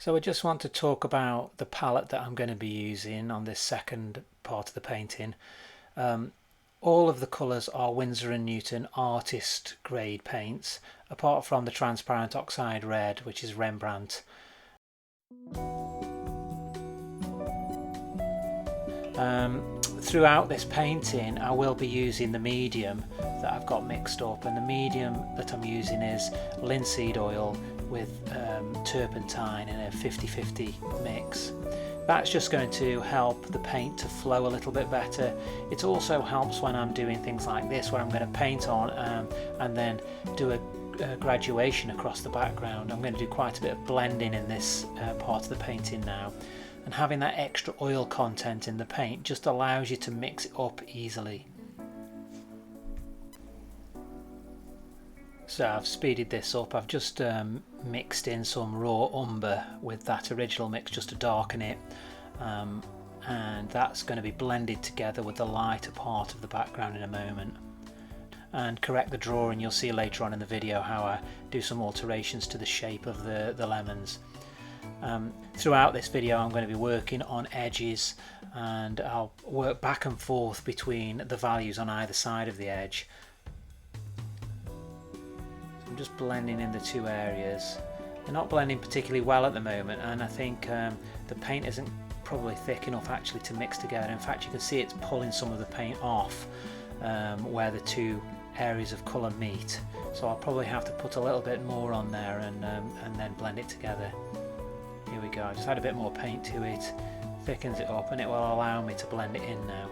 So I just want to talk about the palette that I'm going to be using on this second part of the painting. All of the colours are Winsor & Newton artist grade paints, apart from the transparent oxide red, which is Rembrandt. Throughout this painting I will be using the medium that I've got mixed up, and the medium that I'm using is linseed oil with turpentine in a 50-50 mix. That's just going to help the paint to flow a little bit better. It also helps when I'm doing things like this, where I'm going to paint on and then do a graduation across the background. I'm going to do quite a bit of blending in this part of the painting now, and having that extra oil content in the paint just allows you to mix it up easily. So I've speeded this up. I've just mixed in some raw umber with that original mix just to darken it, and that's going to be blended together with the lighter part of the background in a moment. And correct the drawing, you'll see later on in the video how I do some alterations to the shape of the lemons. Throughout this video I'm going to be working on edges, and I'll work back and forth between the values on either side of the edge. I'm just blending in the two areas. They're not blending particularly well at the moment, and I think the paint isn't probably thick enough actually to mix together. In fact, you can see it's pulling some of the paint off where the two areas of colour meet. So I'll probably have to put a little bit more on there and then blend it together. Here we go, I just add a bit more paint to it, thickens it up, and it will allow me to blend it in now.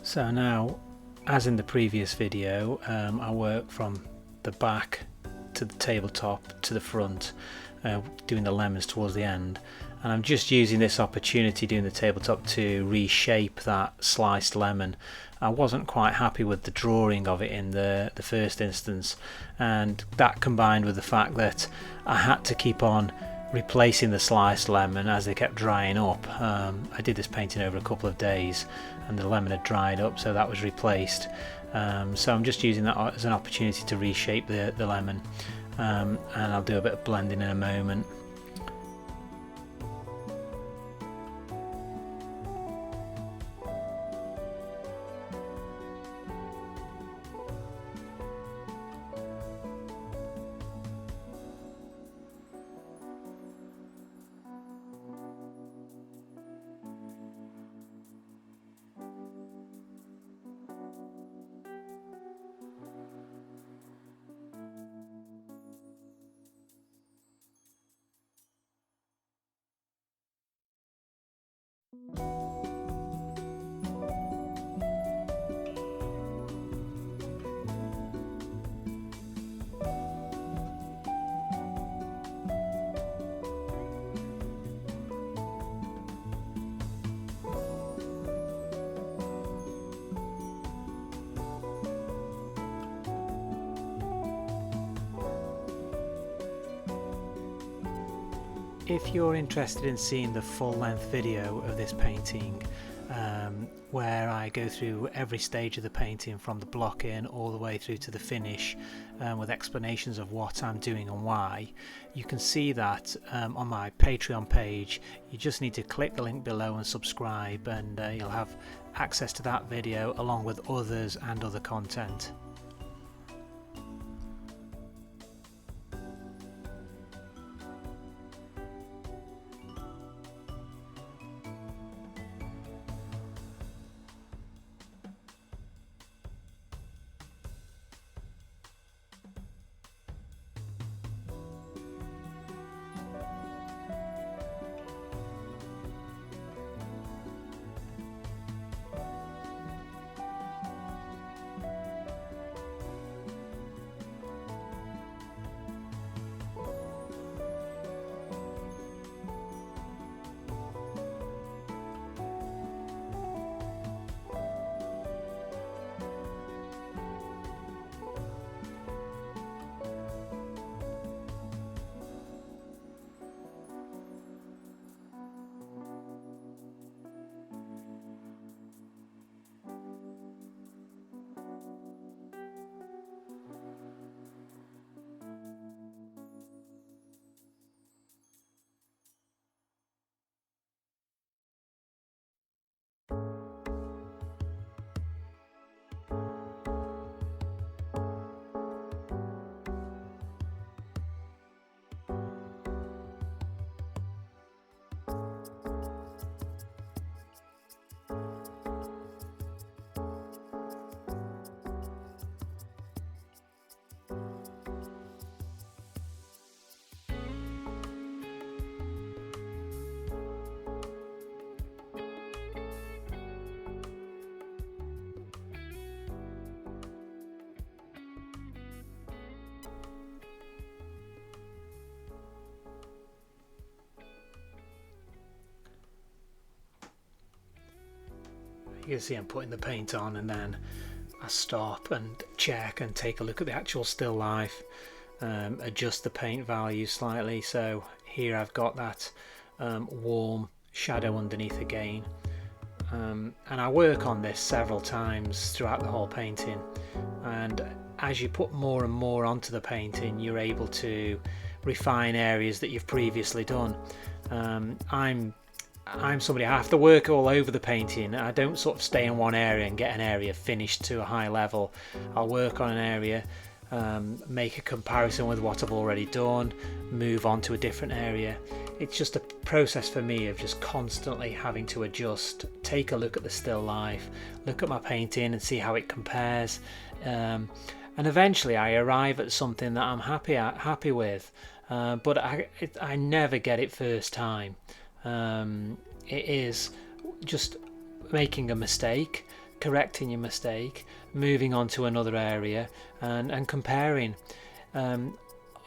So now, as in the previous video, I work from the back to the tabletop to the front, doing the lemons towards the end, and I'm just using this opportunity doing the tabletop to reshape that sliced lemon. I wasn't quite happy with the drawing of it in the first instance, and that combined with the fact that I had to keep on replacing the sliced lemon as they kept drying up. I did this painting over a couple of days and the lemon had dried up, so that was replaced. So I'm just using that as an opportunity to reshape the lemon, and I'll do a bit of blending in a moment. If you're interested in seeing the full-length video of this painting, where I go through every stage of the painting from the block in all the way through to the finish, with explanations of what I'm doing and why, you can see that on my Patreon page. You just need to click the link below and subscribe, and you'll have access to that video along with others and other content. You can see I'm putting the paint on, and then I stop and check and take a look at the actual still life, adjust the paint value slightly. So here I've got that warm shadow underneath again, and I work on this several times throughout the whole painting, and as you put more and more onto the painting, you're able to refine areas that you've previously done. I'm somebody, I have to work all over the painting. I don't sort of stay in one area and get an area finished to a high level. I'll work on an area, make a comparison with what I've already done, move on to a different area. It's just a process for me of just constantly having to adjust, take a look at the still life, look at my painting and see how it compares, and eventually I arrive at something that I'm happy with, but I never get it first time. It is just making a mistake, correcting your mistake, moving on to another area, and comparing.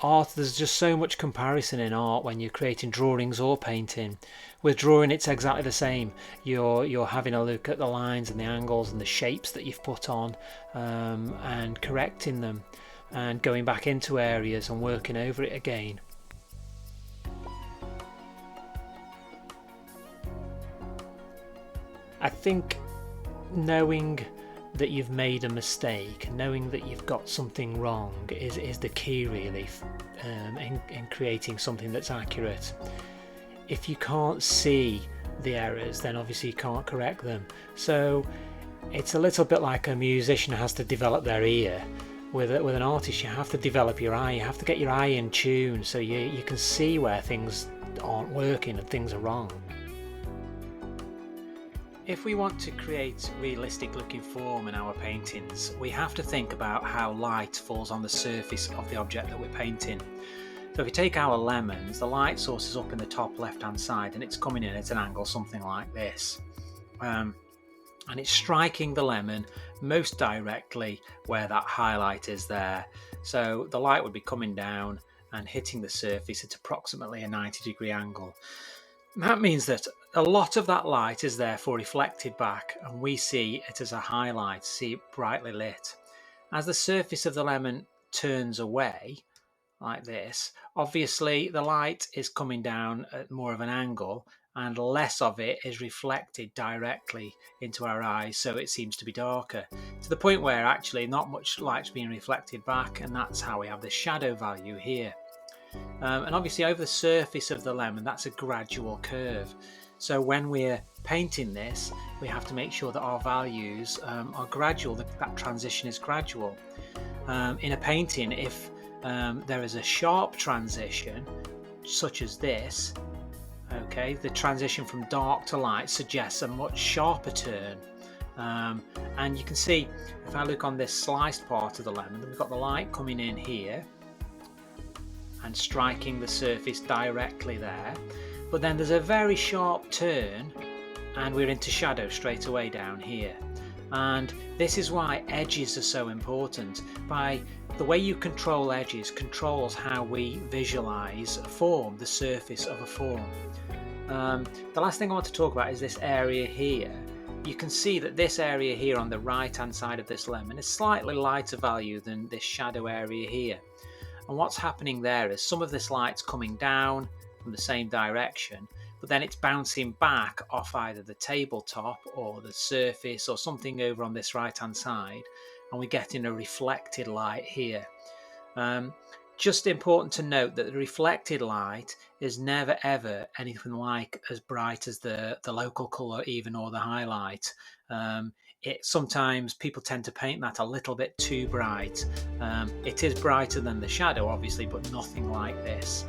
Art, there's just so much comparison in art when you're creating drawings or painting. With drawing, it's exactly the same. You're having a look at the lines and the angles and the shapes that you've put on, and correcting them, and going back into areas and working over it again. I think knowing that you've made a mistake, knowing that you've got something wrong is the key really, in creating something that's accurate. If you can't see the errors, then obviously you can't correct them. So it's a little bit like a musician has to develop their ear. With an artist, you have to develop your eye, you have to get your eye in tune so you can see where things aren't working and things are wrong. If we want to create realistic looking form in our paintings, we have to think about how light falls on the surface of the object that we're painting. So if we take our lemons, the light source is up in the top left hand side and it's coming in at an angle something like this. And it's striking the lemon most directly where that highlight is there. So the light would be coming down and hitting the surface at approximately a 90-degree angle. That means that a lot of that light is therefore reflected back, and we see it as a highlight, see it brightly lit. As the surface of the lemon turns away, like this, obviously the light is coming down at more of an angle, and less of it is reflected directly into our eyes, so it seems to be darker, to the point where actually not much light's being reflected back, and that's how we have the shadow value here. And obviously over the surface of the lemon, that's a gradual curve. So when we're painting this, we have to make sure that our values are gradual, that transition is gradual. In a painting, if there is a sharp transition, such as this, okay, the transition from dark to light suggests a much sharper turn. And you can see, if I look on this sliced part of the lemon, we've got the light coming in here and striking the surface directly there, but then there's a very sharp turn and we're into shadow straight away down here. And this is why edges are so important. By the way you control edges controls how we visualize a form, the surface of a form. The last thing I want to talk about is this area here. You can see that this area here on the right hand side of this lemon is slightly lighter value than this shadow area here. And what's happening there is some of this light's coming down from the same direction, but then it's bouncing back off either the tabletop or the surface or something over on this right hand side, and we're getting a reflected light here. Just important to note that the reflected light is never ever anything like as bright as the local colour even, or the highlight. Sometimes people tend to paint that a little bit too bright. It is brighter than the shadow obviously, but nothing like this.